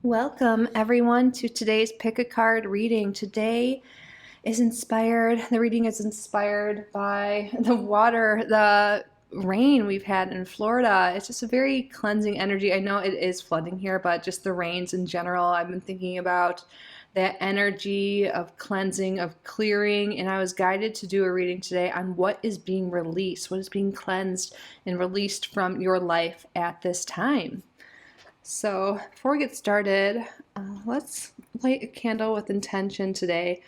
Welcome everyone to today's Pick a Card reading. The reading is inspired by the rain we've had in Florida. It's just a very cleansing energy. I know it is flooding here, but just the rains in general, I've been thinking about that energy of cleansing, of clearing, and I was guided to do a reading today on what is being released, what is being cleansed and released from your life at this time. So before we get started, let's light a candle with intention today.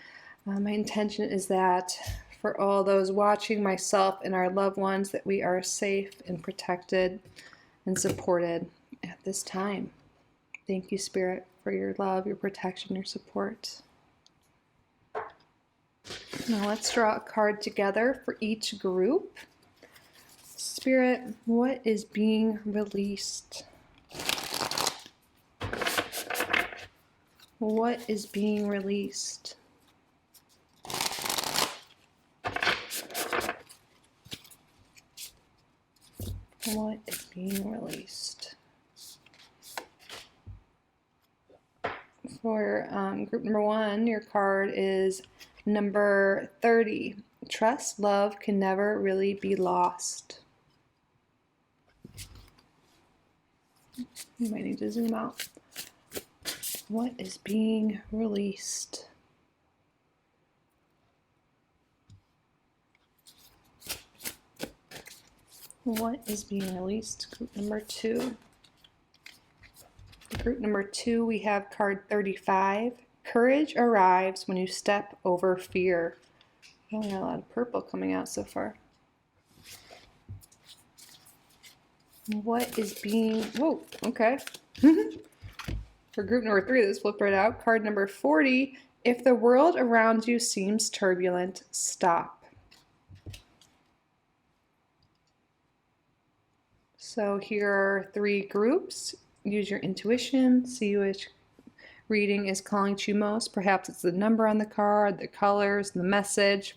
My intention is that for all those watching, myself and our loved ones, that we are safe and protected and supported at this time. Thank you, Spirit, for your love, your protection, your support. Now let's draw a card together for each group. Spirit, what is being released? What is being released? What is being released? For group number 1, your card is number 30. Trust, love can never really be lost. You might need to zoom out. What is being released? What is being released? Group number 2. Group number 2, we have card 35. Courage arrives when you step over fear. Oh, we got a lot of purple coming out so far. What is being... Whoa, okay. For group number 3, let's flip right out. Card number 40. If the world around you seems turbulent, stop. So here are 3 groups. Use your intuition. See which reading is calling to you most. Perhaps it's the number on the card, the colors, the message.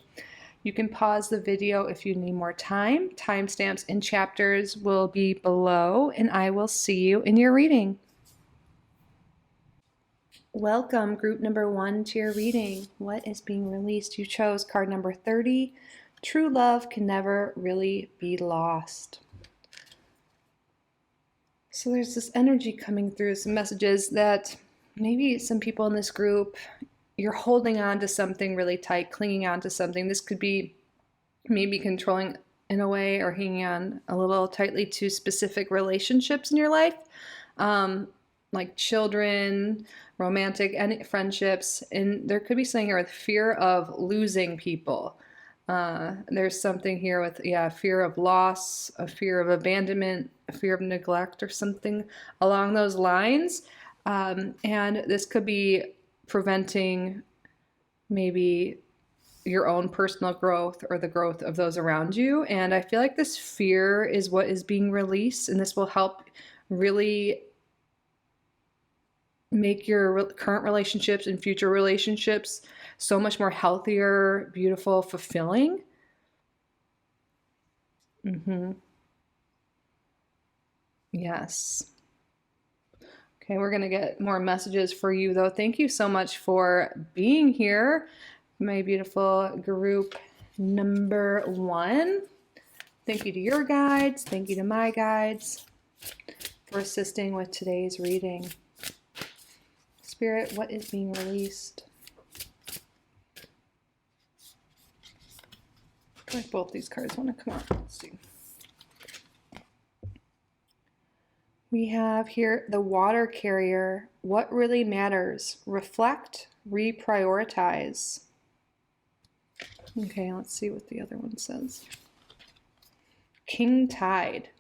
You can pause the video if you need more time. Timestamps and chapters will be below, and I will see you in your reading. Welcome, group number 1, to your reading. What is being released? You chose card number 30. True love can never really be lost. So there's this energy coming through, some messages that maybe some people in this group, you're holding on to something really tight, clinging on to something. This could be maybe controlling in a way or hanging on a little tightly to specific relationships in your life, like children, romantic and friendships. And there could be something here with fear of losing people. There's something here with, fear of loss, a fear of abandonment, a fear of neglect or something along those lines. And this could be preventing maybe your own personal growth or the growth of those around you. And I feel like this fear is what is being released, and this will help really make your current relationships and future relationships so much more healthier, beautiful, fulfilling. Yes. Okay, we're going to get more messages for you, though. Thank you so much for being here, my beautiful group number 1. Thank you to your guides. Thank you to my guides for assisting with today's reading. Spirit, what is being released? I feel like both these cards want to come out. Let's see. We have here the water carrier. What really matters? Reflect, reprioritize. Okay, let's see what the other one says. King tide,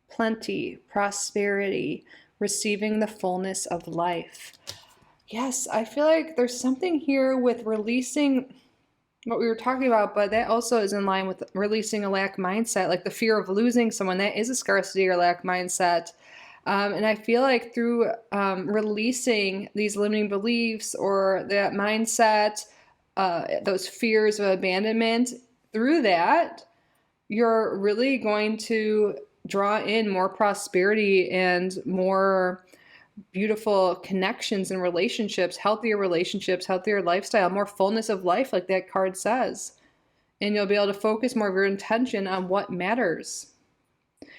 plenty, prosperity, receiving the fullness of life. Yes, I feel like there's something here with releasing what we were talking about, but that also is in line with releasing a lack mindset, like the fear of losing someone. That is a scarcity or lack mindset. And I feel like through releasing these limiting beliefs or that mindset, those fears of abandonment, through that, you're really going to draw in more prosperity and more beautiful connections and relationships, healthier lifestyle, more fullness of life, like that card says. And you'll be able to focus more of your intention on what matters.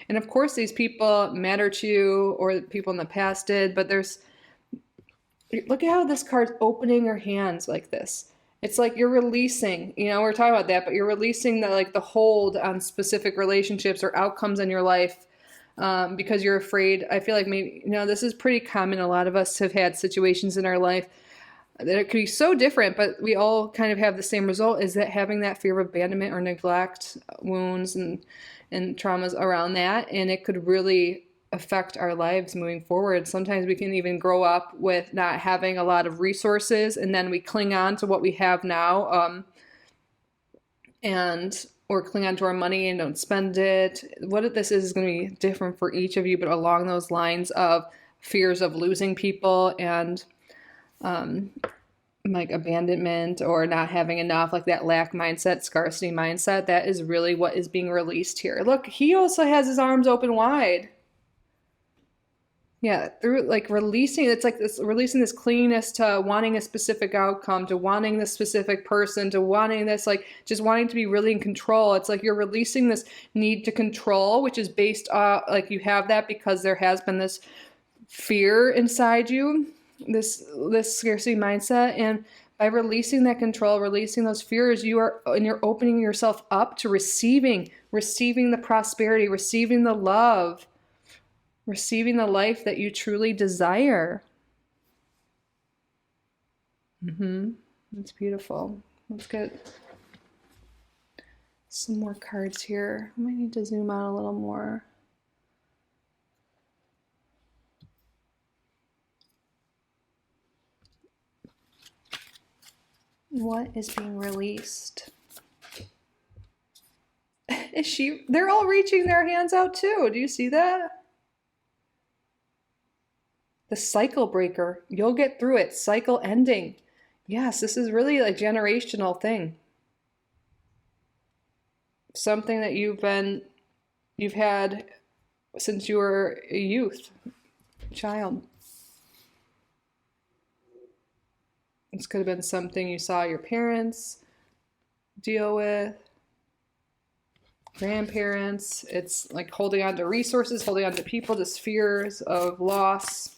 And of course, these people matter to you, or people in the past did, but look at how this card's opening her hands like this. It's like you're releasing, we're talking about that, but you're releasing the hold on specific relationships or outcomes in your life, because you're afraid. I feel like maybe, this is pretty common. A lot of us have had situations in our life that it could be so different, but we all kind of have the same result, is that having that fear of abandonment or neglect, wounds and traumas around that. And it could really affect our lives moving forward. Sometimes we can even grow up with not having a lot of resources, and then we cling on to what we have now, or cling on to our money and don't spend it. What this is going to be different for each of you, but along those lines of fears of losing people and like abandonment or not having enough, like that lack mindset, scarcity mindset. That is really what is being released here. Look, he also has his arms open wide. Yeah, through releasing, it's like this, releasing this clinginess to wanting a specific outcome, to wanting this specific person, to wanting this, just wanting to be really in control. It's like you're releasing this need to control, which is based on, you have that because there has been this fear inside you, this scarcity mindset. And by releasing that control, releasing those fears, you're opening yourself up to receiving the prosperity, receiving the love, receiving the life that you truly desire. That's beautiful. Let's get some more cards here. I might need to zoom out a little more. What is being released? They're all reaching their hands out too. Do you see that? The cycle breaker. You'll get through it. Cycle ending. Yes, this is really a generational thing. Something that you've had since you were a child. This could have been something you saw your parents deal with, grandparents. It's like holding on to resources, holding on to people, just fears of loss.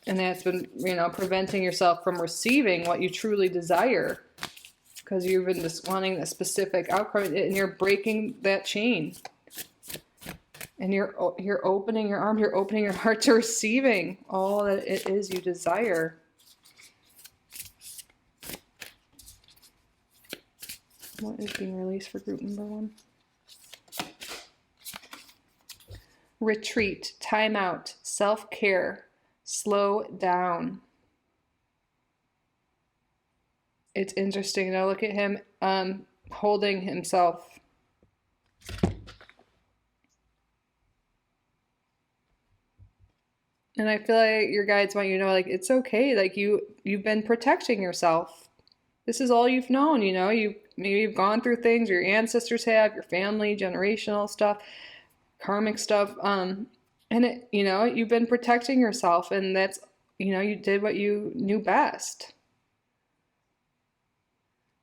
And that's been, preventing yourself from receiving what you truly desire, because you've been just wanting a specific outcome, and you're breaking that chain. And you're opening your arms, you're opening your heart to receiving all that it is you desire. What is being released for group number 1? Retreat, time out, self-care, slow down. It's interesting. Now look at him holding himself. And I feel like your guides want you to know, it's okay. You've been protecting yourself. This is all you've known, maybe you've gone through things, or your ancestors have, your family, generational stuff, karmic stuff. And you've been protecting yourself, and that's, you did what you knew best.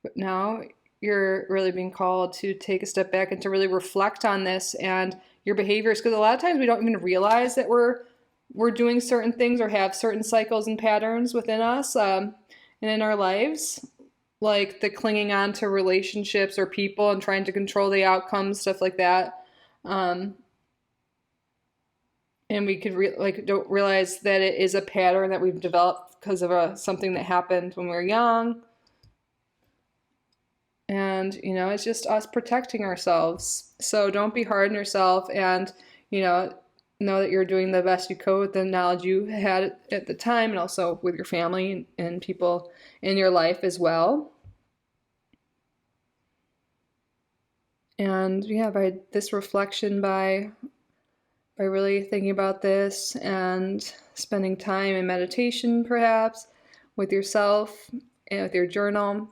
But now you're really being called to take a step back and to really reflect on this and your behaviors. Because a lot of times we don't even realize that we're doing certain things or have certain cycles and patterns within us and in our lives. Like the clinging on to relationships or people and trying to control the outcomes, stuff like that. And we could don't realize that it is a pattern that we've developed because of something that happened when we were young. And, it's just us protecting ourselves. So don't be hard on yourself, and, know that you're doing the best you could with the knowledge you had at the time, and also with your family and people in your life as well. And by this reflection, by really thinking about this and spending time in meditation, perhaps with yourself and with your journal,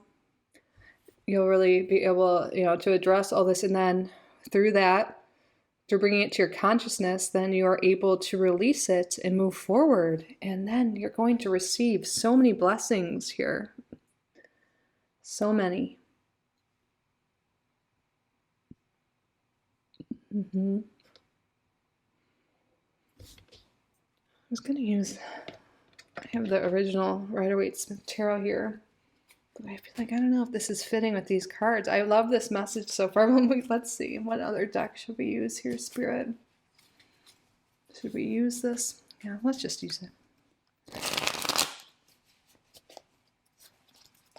you'll really be able, to address all this, and then through that, through bringing it to your consciousness, then you are able to release it and move forward. And then you're going to receive so many blessings here. So many. I was going to use, I have the original Rider-Waite-Smith Tarot here. I feel like I don't know if this is fitting with these cards. I love this message so far. Let's see. What other deck should we use here, Spirit? Should we use this? Yeah, let's just use it.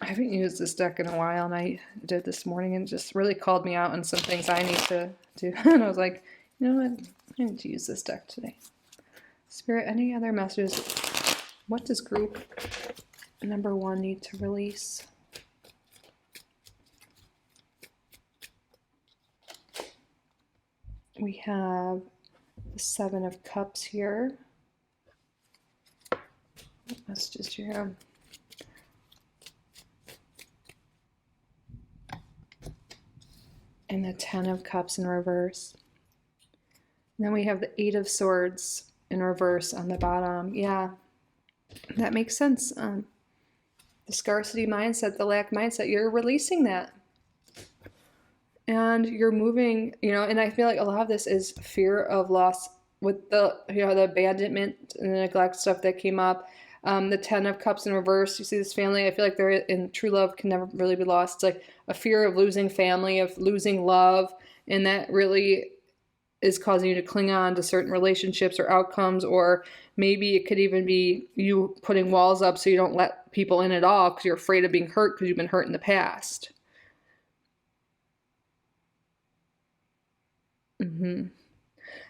I haven't used this deck in a while, and I did this morning, and it just really called me out on some things I need to do. And I was like, you know what? I need to use this deck today. Spirit, any other messages? What does group number 1 need to release? We have the 7 of Cups here. Let's just here. And the 10 of Cups in reverse. And then we have the 8 of Swords in reverse on the bottom. Yeah, that makes sense. The scarcity mindset, the lack mindset, you're releasing that. And you're moving, you know, and I feel like a lot of this is fear of loss with the, you know, the abandonment and the neglect stuff that came up. The 10 of Cups in reverse, you see this family, I feel like they're in true love can never really be lost. It's like a fear of losing family, of losing love, and that really is causing you to cling on to certain relationships or outcomes, or maybe it could even be you putting walls up so you don't let people in at all because you're afraid of being hurt because you've been hurt in the past.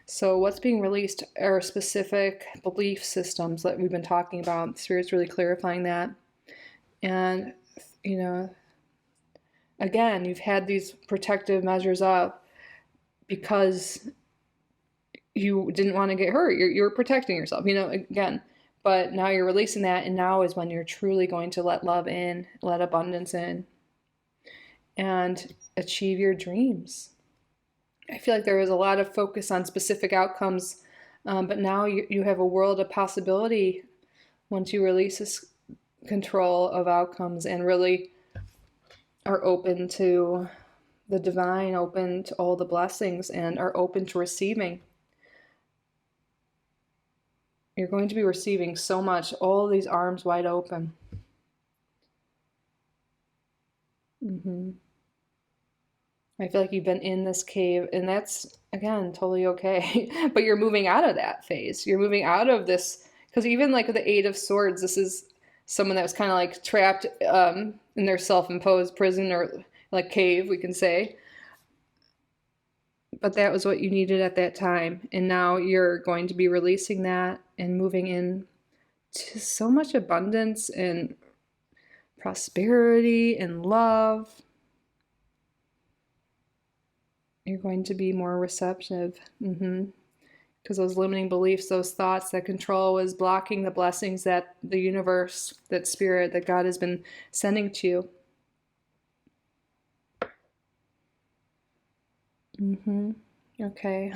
So what's being released are specific belief systems that we've been talking about. Spirit's really clarifying that. And, you know, again, you've had these protective measures up because you didn't want to get hurt. You're protecting yourself, you know, again. But now you're releasing that, and now is when you're truly going to let love in, let abundance in, and achieve your dreams. I feel like there was a lot of focus on specific outcomes, but now you have a world of possibility once you release this control of outcomes and really are open to the divine, open to all the blessings, and are open to receiving. You're going to be receiving so much, all these arms wide open. I feel like you've been in this cave, and that's, again, totally okay. But you're moving out of that phase. You're moving out of this, because even like the 8 of Swords, this is someone that was kind of like trapped in their self-imposed prison or like cave, we can say. But that was what you needed at that time. And now you're going to be releasing that and moving in to so much abundance and prosperity and love. You're going to be more receptive. Because those limiting beliefs, those thoughts, that control was blocking the blessings that the universe, that spirit, that God has been sending to you. Okay.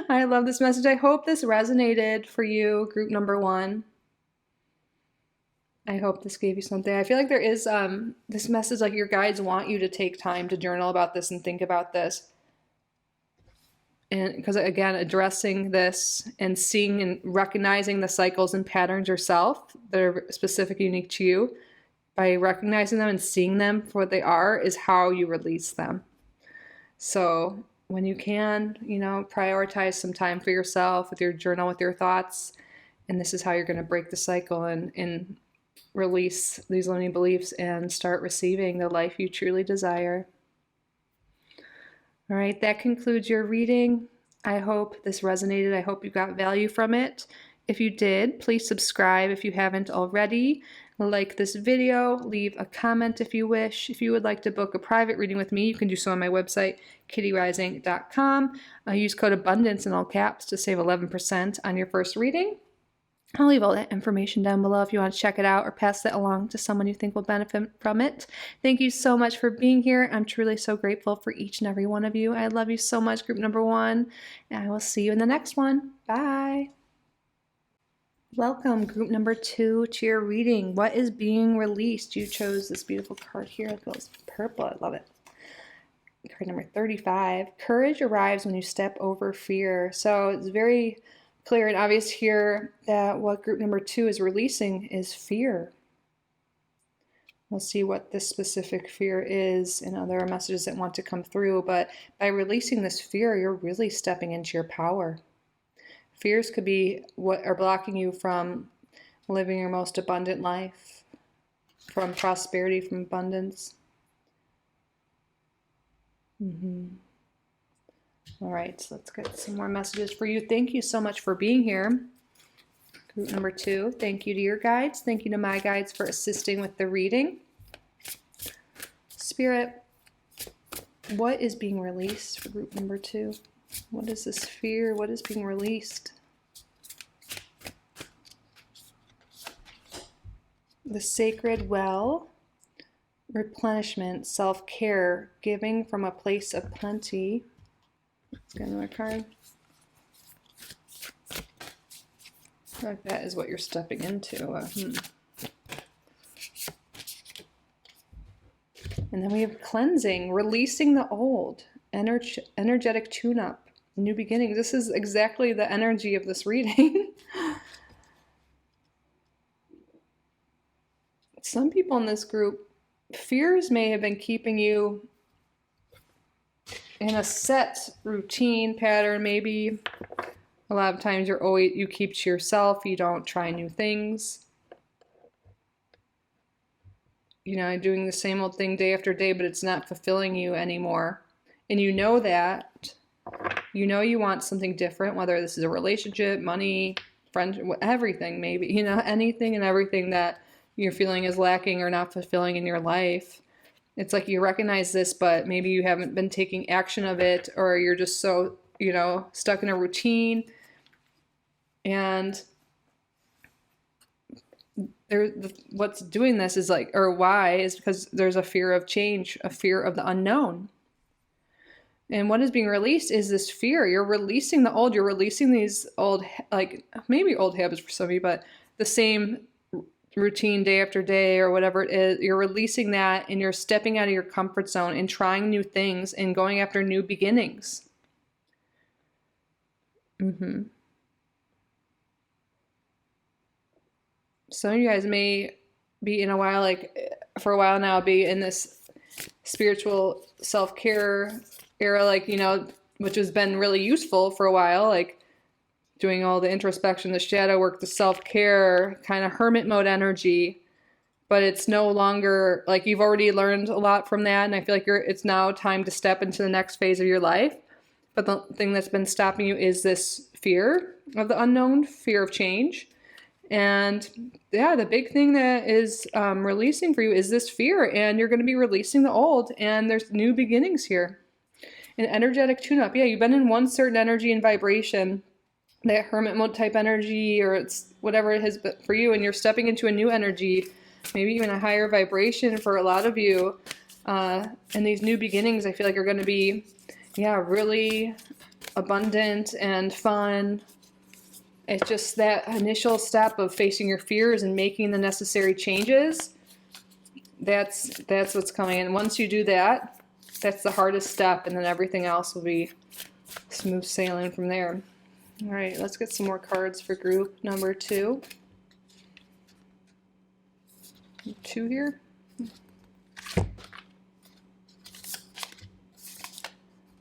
I love this message. I hope this resonated for you, group number 1. I hope this gave you something. I feel like there is this message, like your guides want you to take time to journal about this and think about this. And because, again, addressing this and seeing and recognizing the cycles and patterns yourself that are specific, unique to you, by recognizing them and seeing them for what they are, is how you release them. So when you can, you know, prioritize some time for yourself with your journal, with your thoughts, and this is how you're going to break the cycle and release these limiting beliefs and start receiving the life you truly desire. All right, that concludes your reading. I hope this resonated. I hope you got value from it. If you did, please subscribe if you haven't already. Like this video, leave a comment if you wish. If you would like to book a private reading with me, you can do so on my website, kittyoutsidethebox.com. Use code ABUNDANCE in all caps to save 11% on your first reading. I'll leave all that information down below if you want to check it out or pass that along to someone you think will benefit from it. Thank you so much for being here. I'm truly so grateful for each and every one of you. I love you so much, group number 1, and I will see you in the next one. Bye. Welcome, group number 2, to your reading. What is being released? You chose this beautiful card here. It goes purple. I love it. Card number 35. Courage arrives when you step over fear. So it's very clear and obvious here that what group number 2 is releasing is fear. We'll see what this specific fear is and other messages that want to come through, but by releasing this fear, you're really stepping into your power. Fears could be what are blocking you from living your most abundant life, from prosperity, from abundance. All right, so let's get some more messages for you. Thank you so much for being here. Group number 2, thank you to your guides. Thank you to my guides for assisting with the reading. Spirit, what is being released for group number 2? What is this fear? What is being released? The sacred well, replenishment, self-care, giving from a place of plenty. Let's get another card. I feel like that is what you're stepping into. And then we have cleansing, releasing the old, energetic tune-up, new beginnings. This is exactly the energy of this reading. Some people in this group, fears may have been keeping you in a set routine pattern. Maybe a lot of times you keep to yourself, you don't try new things. You know, doing the same old thing day after day, but it's not fulfilling you anymore. And you know that. You know you want something different, whether this is a relationship, money, friendship, everything maybe. You know, anything and everything that you're feeling is lacking or not fulfilling in your life. It's like you recognize this, but maybe you haven't been taking action of it, or you're just so, you know, stuck in a routine. And what's doing this is like, or why, is because there's a fear of change, a fear of the unknown. And what is being released is this fear. You're releasing the old, you're releasing these old, like maybe old habits for some of you, but the same routine day after day or whatever it is, you're releasing that and you're stepping out of your comfort zone and trying new things and going after new beginnings. Some of you guys may be in a while, like for a while now, be in this spiritual self-care era, like, you know, which has been really useful for a while, like doing all the introspection, the shadow work, the self-care, kind of hermit mode energy. But it's no longer, like, you've already learned a lot from that, and I feel like it's now time to step into the next phase of your life. But the thing that's been stopping you is this fear of the unknown, fear of change. And yeah, the big thing that is releasing for you is this fear, and you're going to be releasing the old, and there's new beginnings here. An energetic tune-up. Yeah, you've been in one certain energy and vibration, that hermit mode type energy, or it's whatever it has been for you, and you're stepping into a new energy, maybe even a higher vibration for a lot of you. And these new beginnings, I feel like, are going to be, yeah, really abundant and fun. It's just that initial step of facing your fears and making the necessary changes. That's what's coming. And once you do that, that's the hardest step, and then everything else will be smooth sailing from there. All right, let's get some more cards for group number 2. 2 here.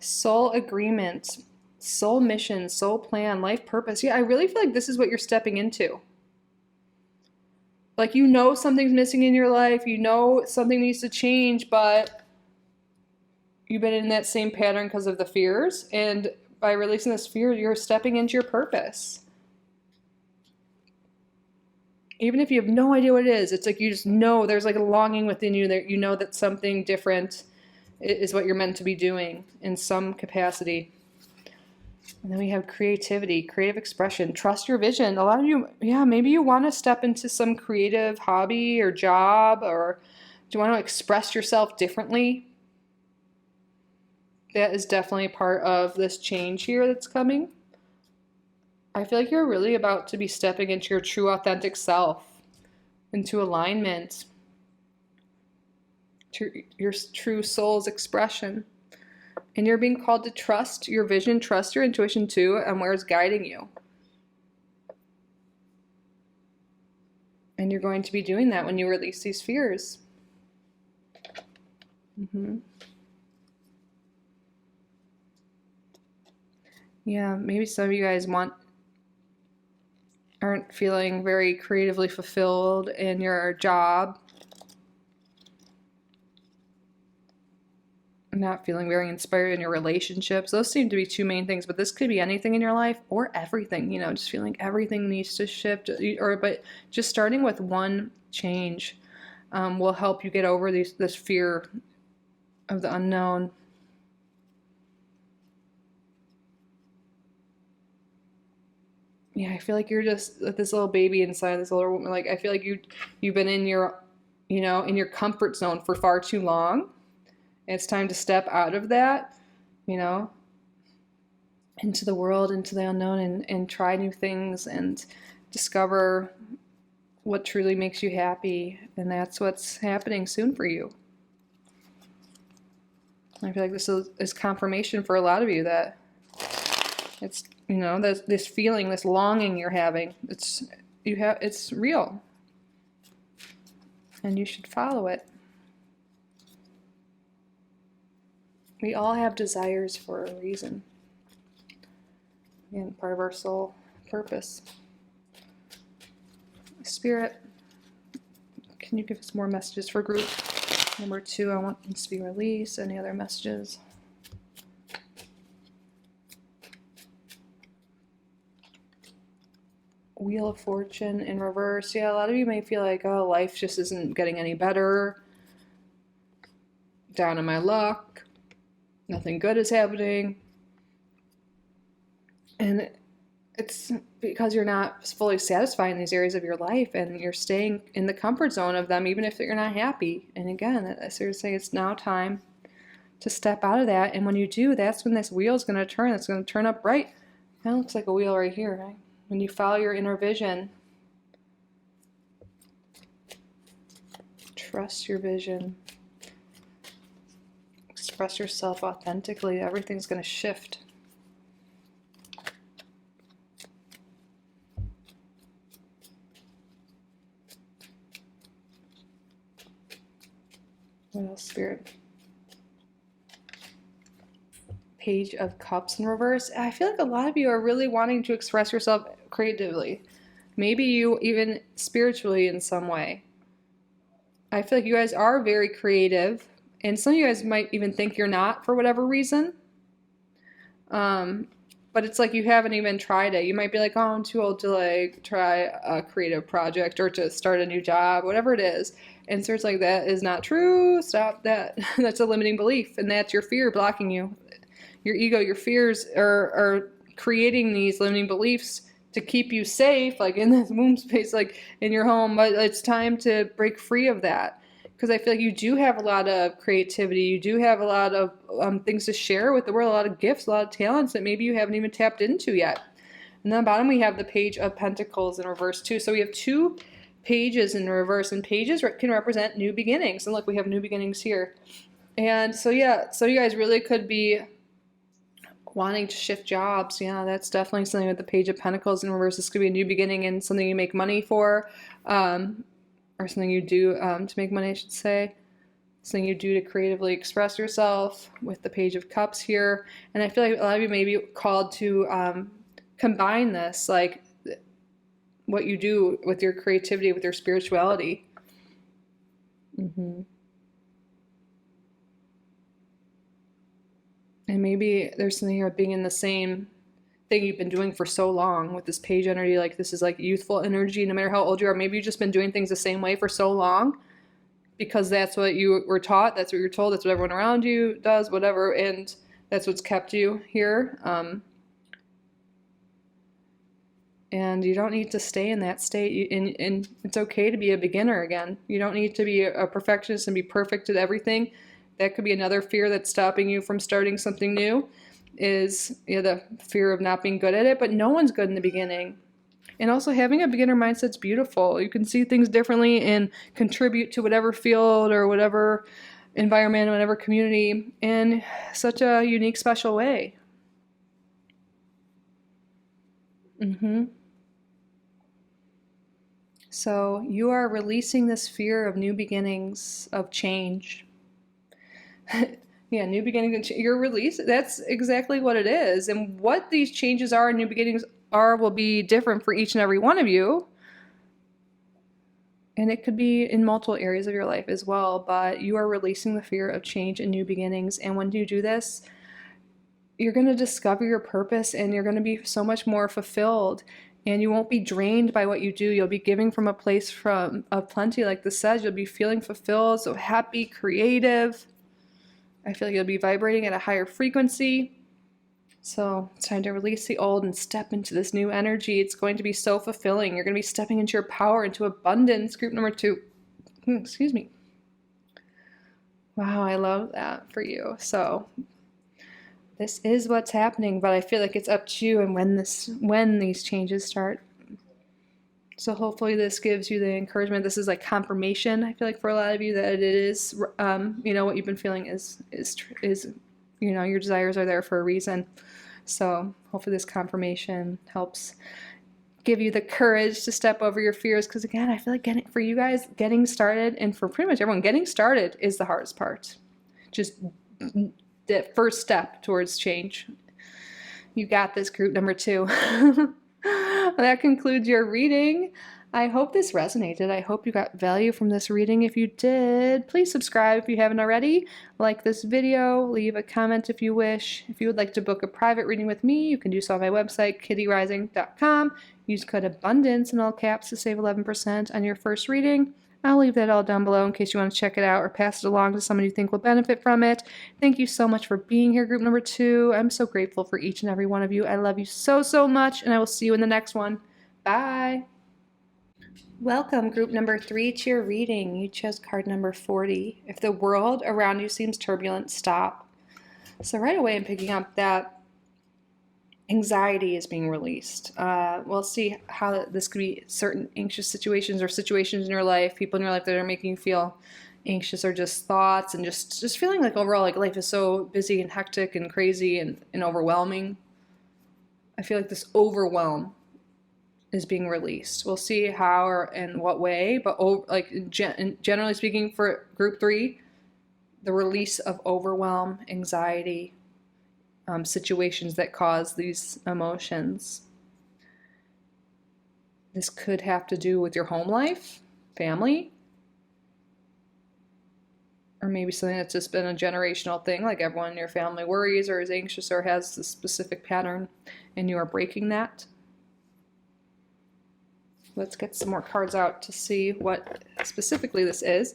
Soul agreement, soul mission, soul plan, life purpose. Yeah, I really feel like this is what you're stepping into. Like, you know something's missing in your life, you know something needs to change, but you've been in that same pattern because of the fears, and by releasing this fear, you're stepping into your purpose. Even if you have no idea what it is, it's like you just know there's like a longing within you that you know that something different is what you're meant to be doing in some capacity. And then we have creativity, creative expression, trust your vision. A lot of you, yeah, maybe you want to step into some creative hobby or job, or do you want to express yourself differently? That is definitely a part of this change here that's coming. I feel like you're really about to be stepping into your true authentic self, into alignment, to your true soul's expression. And you're being called to trust your vision, trust your intuition too, and where it's guiding you. And you're going to be doing that when you release these fears. Yeah, maybe some of you guys aren't feeling very creatively fulfilled in your job. Not feeling very inspired in your relationships. Those seem to be two main things, but this could be anything in your life or everything, just feeling everything needs to shift, but just starting with one change will help you get over this fear of the unknown. Yeah, I feel like you're just this little baby inside this little woman. Like, I feel like you've been in your, in your comfort zone for far too long. It's time to step out of that, into the world, into the unknown, and try new things and discover what truly makes you happy. And that's what's happening soon for you. I feel like this is confirmation for a lot of you that it's, this feeling, this longing you're having, it's real. And you should follow it. We all have desires for a reason. Again, part of our soul purpose. Spirit, can you give us more messages for group number 2? I want this to be released. Any other messages? Wheel of Fortune in reverse. Yeah, a lot of you may feel like, oh, life just isn't getting any better. Down on my luck. Nothing good is happening. And it's because you're not fully satisfied in these areas of your life, and you're staying in the comfort zone of them, even if you're not happy. And again, I seriously, it's now time to step out of that. And when you do, that's when this wheel is going to turn. It's going to turn up right. That looks like a wheel right here, right? When you follow your inner vision, trust your vision, express yourself authentically, everything's going to shift. What else, Spirit? Page of Cups in reverse. I feel like a lot of you are really wanting to express yourself creatively. Maybe you even spiritually in some way. I feel like you guys are very creative, and some of you guys might even think you're not for whatever reason. But it's like you haven't even tried it. You might be like, oh, I'm too old to try a creative project or to start a new job, whatever it is. And so it's like, that is not true. Stop that. That's a limiting belief, and that's your fear blocking you. Your ego, your fears are creating these limiting beliefs to keep you safe, like in this womb space, like in your home. But it's time to break free of that, because I feel like you do have a lot of creativity. You do have a lot of things to share with the world, a lot of gifts, a lot of talents that maybe you haven't even tapped into yet. And then the bottom, we have the Page of Pentacles in reverse too. So we have 2 pages in reverse, and pages can represent new beginnings. And look, we have new beginnings here. And so, yeah, so you guys really could be wanting to shift jobs. Yeah, that's definitely something with the Page of Pentacles in reverse. This could be a new beginning and something you make money for, or something you do to make money, I should say. Something you do to creatively express yourself with the Page of Cups here. And I feel like a lot of you may be called to combine this, like what you do with your creativity, with your spirituality. And maybe there's something here being in the same thing you've been doing for so long with this page energy. Like, this is like youthful energy, no matter how old you are. Maybe you've just been doing things the same way for so long because that's what you were taught. That's what you're told. That's what everyone around you does, whatever. And that's what's kept you here. And you don't need to stay in that state. And it's okay to be a beginner again. You don't need to be a perfectionist and be perfect at everything. That could be another fear that's stopping you from starting something new, is the fear of not being good at it. But no one's good in the beginning. And also having a beginner mindset's beautiful. You can see things differently and contribute to whatever field or whatever environment, whatever community in such a unique, special way. So you are releasing this fear of new beginnings, of change. Yeah, new beginnings. You're releasing. That's exactly what it is. And what these changes are, new beginnings are, will be different for each and every one of you. And it could be in multiple areas of your life as well. But you are releasing the fear of change and new beginnings. And when you do this, you're going to discover your purpose, and you're going to be so much more fulfilled. And you won't be drained by what you do. You'll be giving from a place of plenty, like this says. You'll be feeling fulfilled, so happy, creative. I feel like you'll be vibrating at a higher frequency. So it's time to release the old and step into this new energy. It's going to be so fulfilling. You're going to be stepping into your power, into abundance. Group number 2. Excuse me. Wow, I love that for you. So this is what's happening, but I feel like it's up to you and when these changes start. So hopefully this gives you the encouragement. This is like confirmation, I feel like, for a lot of you, that it is, what you've been feeling is your desires are there for a reason. So hopefully this confirmation helps give you the courage to step over your fears. Because again, I feel like for you guys, getting started, and for pretty much everyone, getting started is the hardest part. Just the first step towards change. You got this, group number 2. That concludes your reading. I hope this resonated. I hope you got value from this reading. If you did, please subscribe if you haven't already. Like this video, leave a comment if you wish. If you would like to book a private reading with me, you can do so on my website, kittyoutsidethebox.com. Use code ABUNDANCE in all caps to save 11% on your first reading. I'll leave that all down below in case you want to check it out or pass it along to someone you think will benefit from it. Thank you so much for being here, group number 2. I'm so grateful for each and every one of you. I love you so, so much, and I will see you in the next one. Bye. Welcome, group number 3, to your reading. You chose card number 40. If the world around you seems turbulent, stop. So right away I'm picking up that anxiety is being released. We'll see how this could be certain anxious situations or situations in your life, people in your life that are making you feel anxious, or just thoughts, and just feeling like overall like life is so busy and hectic and crazy and overwhelming. I feel like this overwhelm is being released. We'll see how or in what way, but generally speaking, for group 3, the release of overwhelm, anxiety, situations that cause these emotions. This could have to do with your home life, family, or maybe something that's just been a generational thing, like everyone in your family worries or is anxious or has this specific pattern, and you are breaking that. Let's get some more cards out to see what specifically this is.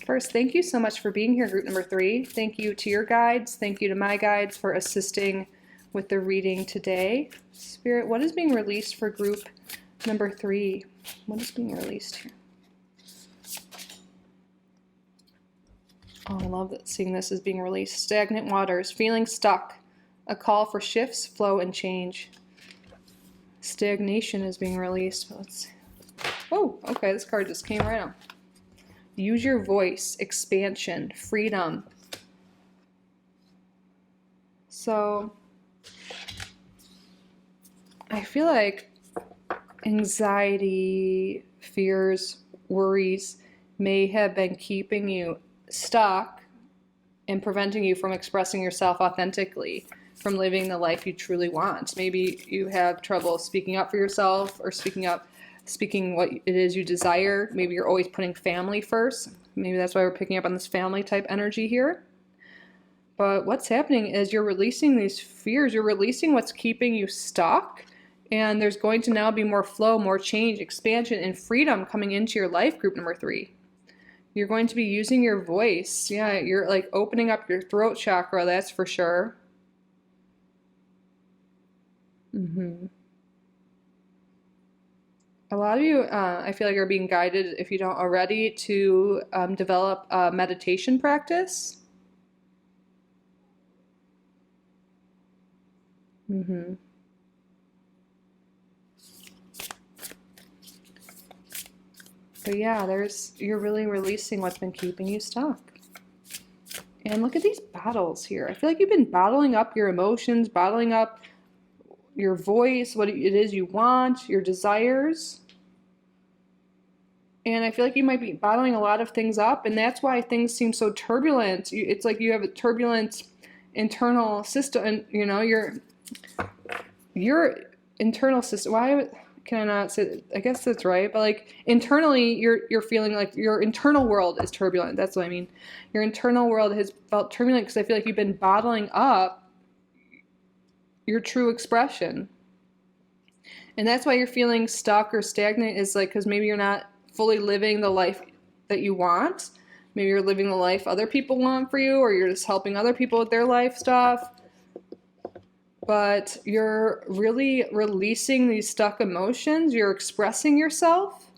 First, thank you so much for being here, group number 3. Thank you to your guides. Thank you to my guides for assisting with the reading today. Spirit, what is being released for group number 3? What is being released here? Oh, I love that seeing this as being released. Stagnant waters, feeling stuck. A call for shifts, flow, and change. Stagnation is being released. Let's see. Oh, okay, this card just came right on. Use your voice, expansion, freedom. So I feel like anxiety, fears, worries may have been keeping you stuck and preventing you from expressing yourself authentically, from living the life you truly want. Maybe you have trouble speaking up for yourself, or speaking what it is you desire. Maybe you're always putting family first. Maybe that's why we're picking up on this family type energy here. But what's happening is you're releasing these fears. You're releasing what's keeping you stuck. And there's going to now be more flow, more change, expansion, and freedom coming into your life, group number 3. You're going to be using your voice. Yeah, you're like opening up your throat chakra, that's for sure. A lot of you, I feel like, are being guided, if you don't already, to develop a meditation practice. Mm-hmm. But yeah, you're really releasing what's been keeping you stuck. And look at these bottles here. I feel like you've been bottling up your emotions, bottling up your voice, what it is you want, your desires. And I feel like you might be bottling a lot of things up, and that's why things seem so turbulent. It's like you have a turbulent internal system, and your internal system. Why can I not say? I guess that's right, but like internally, you're feeling like your internal world is turbulent. That's what I mean. Your internal world has felt turbulent because I feel like you've been bottling up your true expression, and that's why you're feeling stuck or stagnant. Is like because maybe you're not fully living the life that you want. Maybe you're living the life other people want for you, or you're just helping other people with their life stuff. But you're really releasing these stuck emotions. You're expressing yourself.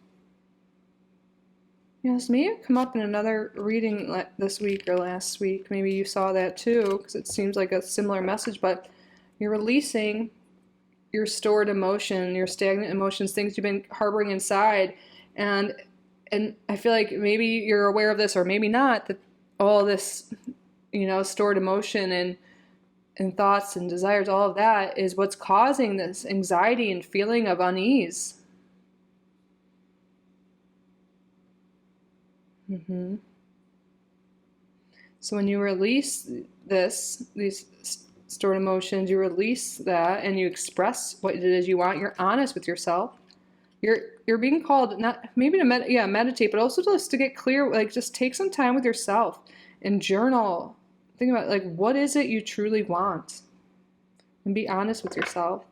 Yes, maybe it come up in another reading this week or last week. Maybe you saw that too, because it seems like a similar message. But you're releasing your stored emotion, your stagnant emotions, things you've been harboring inside. And I feel like maybe you're aware of this or maybe not, that all this, stored emotion and thoughts and desires, all of that is what's causing this anxiety and feeling of unease. Mm-hmm. So when you release these stored emotions, you release that and you express what it is you want. You're honest with yourself. You're being called not maybe to meditate, but also just to get clear. Like just take some time with yourself and journal. Think about like what is it you truly want, and be honest with yourself.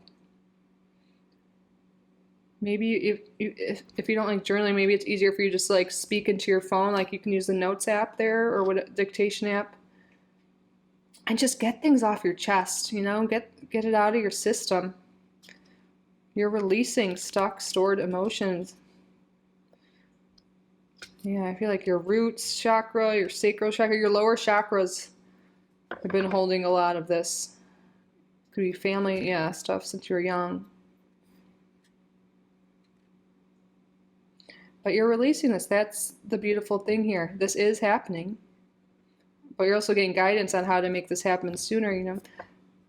Maybe if you don't like journaling, maybe it's easier for you just like speak into your phone. Like you can use the notes app there or what dictation app, and just get things off your chest. Get it out of your system. You're releasing stuck, stored emotions. Yeah, I feel like your roots chakra, your sacral chakra, your lower chakras have been holding a lot of this. Could be family, stuff since you were young. But you're releasing this. That's the beautiful thing here. This is happening. But you're also getting guidance on how to make this happen sooner,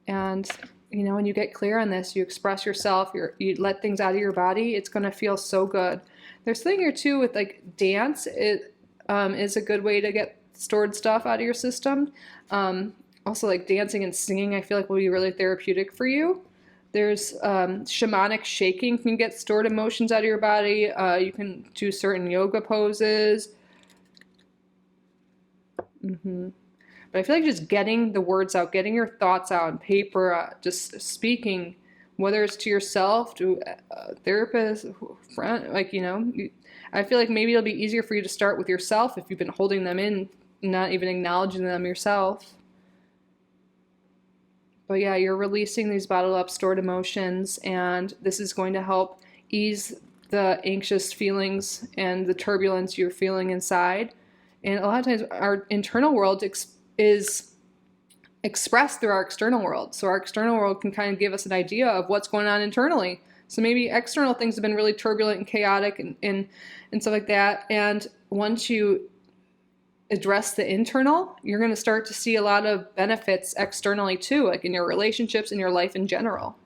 And when you get clear on this, you express yourself, you let things out of your body, it's going to feel so good. There's something here too with like dance. It is a good way to get stored stuff out of your system. Also like dancing and singing, I feel like will be really therapeutic for you. There's shamanic shaking can get stored emotions out of your body. You can do certain yoga poses. Mm-hmm. But I feel like just getting the words out, getting your thoughts out on paper, just speaking, whether it's to yourself, to a therapist, friend, I feel like maybe it'll be easier for you to start with yourself if you've been holding them in, not even acknowledging them yourself. But yeah, you're releasing these bottled up, stored emotions, and this is going to help ease the anxious feelings and the turbulence you're feeling inside. And a lot of times our internal world is expressed through our external world. So our external world can kind of give us an idea of what's going on internally. So maybe external things have been really turbulent and chaotic and stuff like that. And once you address the internal, you're going to start to see a lot of benefits externally too, like in your relationships and your life in general.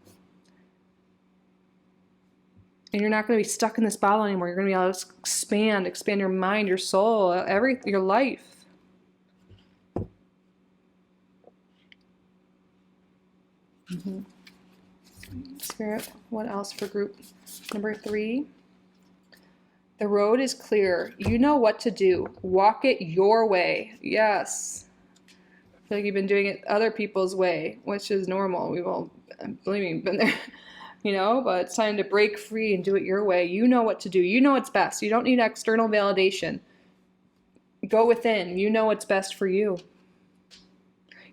And you're not going to be stuck in this bottle anymore. You're going to be able to expand your mind, your soul, your life. Mm-hmm. Spirit, what else for group number 3? The road is clear. You know what to do. Walk it your way. Yes. I feel like you've been doing it other people's way, which is normal. We've all, believe me, been there, but it's time to break free and do it your way. You know what to do. You know what's best. You don't need external validation. Go within. You know what's best for you.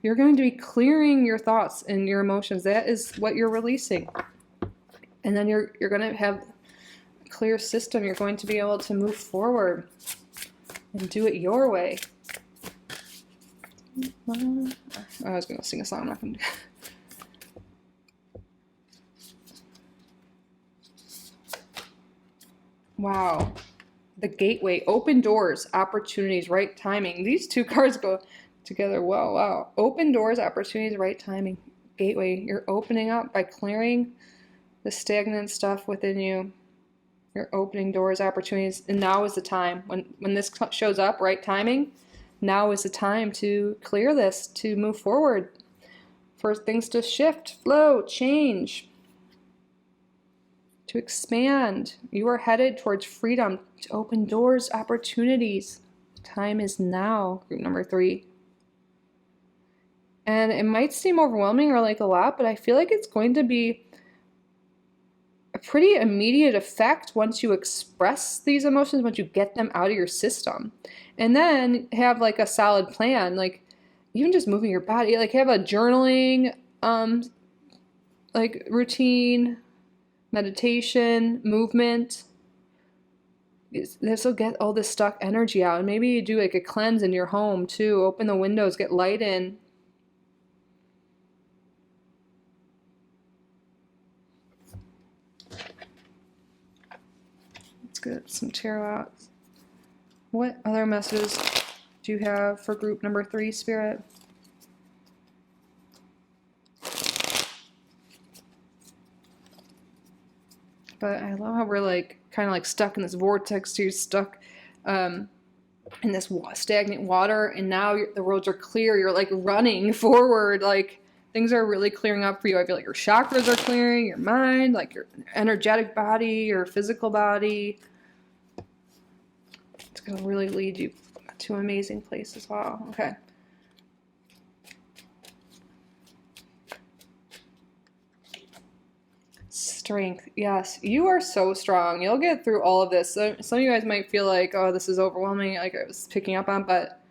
You're going to be clearing your thoughts and your emotions. That is what you're releasing. And then you're going to have clear system, you're going to be able to move forward and do it your way. I was going to sing a song. I'm not going to. Wow. The gateway, open doors, opportunities, right timing. These two cards go together well. Wow. Open doors, opportunities, right timing. Gateway, you're opening up by clearing the stagnant stuff within you. You're opening doors, opportunities, and now is the time. When this shows up, right timing, now is the time to clear this, to move forward, for things to shift, flow, change, to expand. You are headed towards freedom, to open doors, opportunities. Time is now, group number 3. And it might seem overwhelming or like a lot, but I feel like it's going to be a pretty immediate effect once you express these emotions, once you get them out of your system. And then have like a solid plan, like even just moving your body, like have a journaling like routine, meditation, movement. This will get all this stuck energy out. And maybe you do like a cleanse in your home too. Open the windows, get light in. Let's get some tarot out. What other messages do you have for group number 3, Spirit? But I love how we're like kind of like stuck in this vortex. You're stuck in this stagnant water, and now the roads are clear. You're like running forward, like things are really clearing up for you. I feel like your chakras are clearing, your mind, like your energetic body, your physical body. It's going to really lead you to an amazing place as well. Okay. Strength. Yes, you are so strong. You'll get through all of this. So, some of you guys might feel like, oh, this is overwhelming, like I was picking up on, but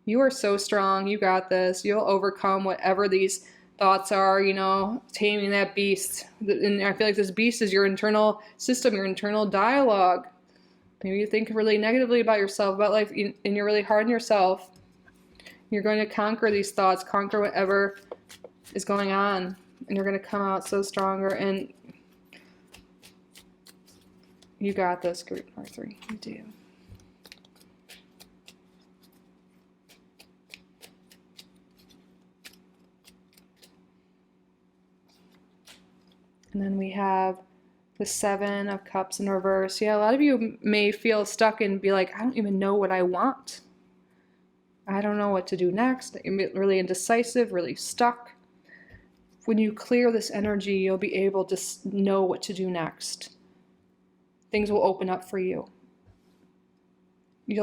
you are so strong. You got this. You'll overcome whatever these thoughts are, you know, taming that beast. And I feel like this beast is your internal system, your internal dialogue. Maybe you think really negatively about yourself, about life, and you're really hard on yourself. You're going to conquer these thoughts, conquer whatever is going on, and you're going to come out so stronger. And you got this, group number 3. You do. And then we have the 7 of Cups in reverse. Yeah, a lot of you may feel stuck and be like, I don't even know what I want. I don't know what to do next. You're really indecisive, really stuck. When you clear this energy, you'll be able to know what to do next. Things will open up for you. You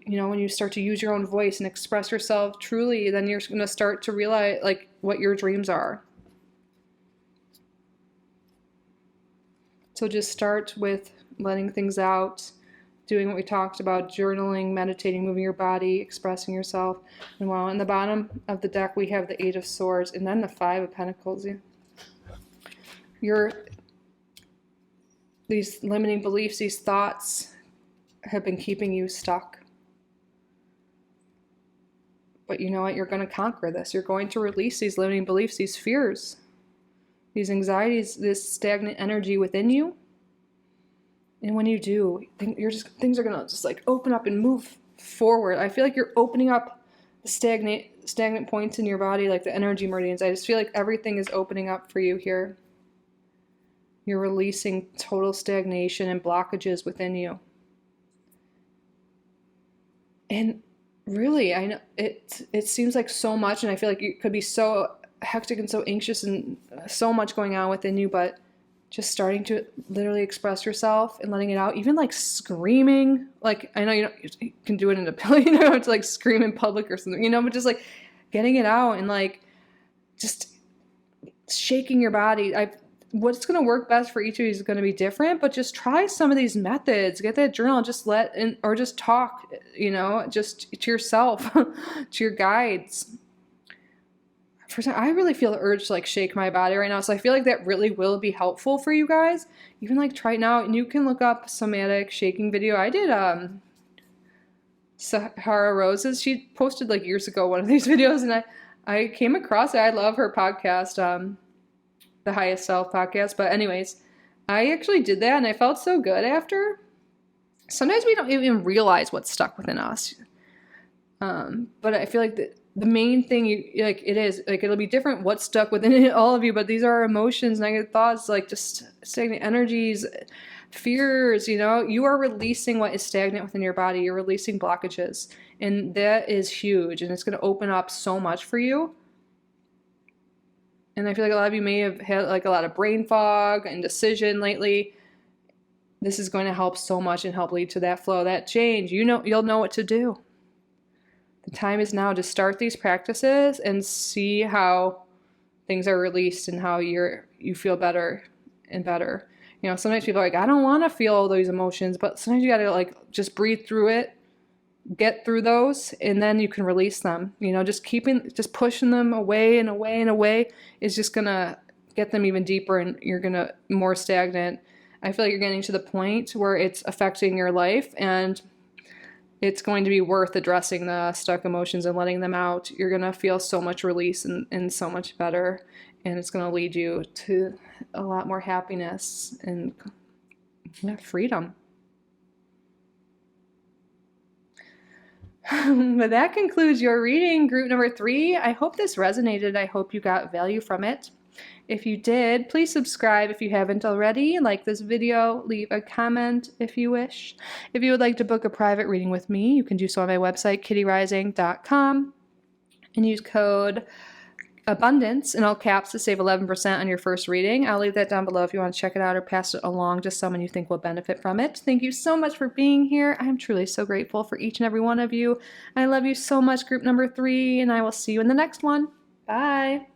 know, when you start to use your own voice and express yourself truly, then you're going to start to realize like what your dreams are. So just start with letting things out, doing what we talked about, journaling, meditating, moving your body, expressing yourself. And while in the bottom of the deck, we have the 8 of Swords and then the 5 of Pentacles. These limiting beliefs, these thoughts have been keeping you stuck. But you know what? You're going to conquer this. You're going to release these limiting beliefs, these fears, these anxieties, this stagnant energy within you. And when you do, things are going to just like open up and move forward. I feel like you're opening up the stagnant points in your body, like the energy meridians. I just feel like everything is opening up for you here. You're releasing total stagnation and blockages within you. And really, I know it seems like so much, and I feel like you could be so hectic and so anxious and so much going on within you, but just starting to literally express yourself and letting it out, even like screaming, like I know you can do it in a pill, you know, to like scream in public or something, you know, but just like getting it out and like just shaking your body. What's going to work best for each of you is going to be different, but just try some of these methods. Get that journal, just or just talk, you know, just to yourself, to your guides. I really feel the urge to like shake my body right now. So I feel like that really will be helpful for you guys. You can like try it now, and you can look up somatic shaking video. I did Sahara Roses. She posted like years ago one of these videos, and I came across it. I love her podcast, the Highest Self podcast. But anyways, I actually did that, and I felt so good after. Sometimes we don't even realize what's stuck within us. But I feel like the main thing it'll be different what's stuck within all of you, but these are emotions, negative thoughts, like just stagnant energies, fears. You are releasing what is stagnant within your body. You're releasing blockages, and that is huge, and it's going to open up so much for you. And I feel like a lot of you may have had like a lot of brain fog, indecision lately. This is going to help so much and help lead to that flow, that change. You'll know what to do. The time is now to start these practices and see how things are released and how you feel better and better. Sometimes people are like, I don't want to feel all those emotions, but sometimes you got to like just breathe through it, get through those, and then you can release them. Just pushing them away and away and away is just going to get them even deeper, and you're going to more stagnant. I feel like you're getting to the point where it's affecting your life, and it's going to be worth addressing the stuck emotions and letting them out. You're going to feel so much release and so much better, and it's going to lead you to a lot more happiness and freedom. But that concludes your reading, group number 3. I hope this resonated. I hope you got value from it. If you did, please subscribe if you haven't already. Like this video, leave a comment if you wish. If you would like to book a private reading with me, you can do so on my website, kittyoutsidethebox.com, and use code ABUNDANCE in all caps to save 11% on your first reading. I'll leave that down below if you want to check it out or pass it along to someone you think will benefit from it. Thank you so much for being here. I'm truly so grateful for each and every one of you. I love you so much, group number 3, and I will see you in the next one. Bye.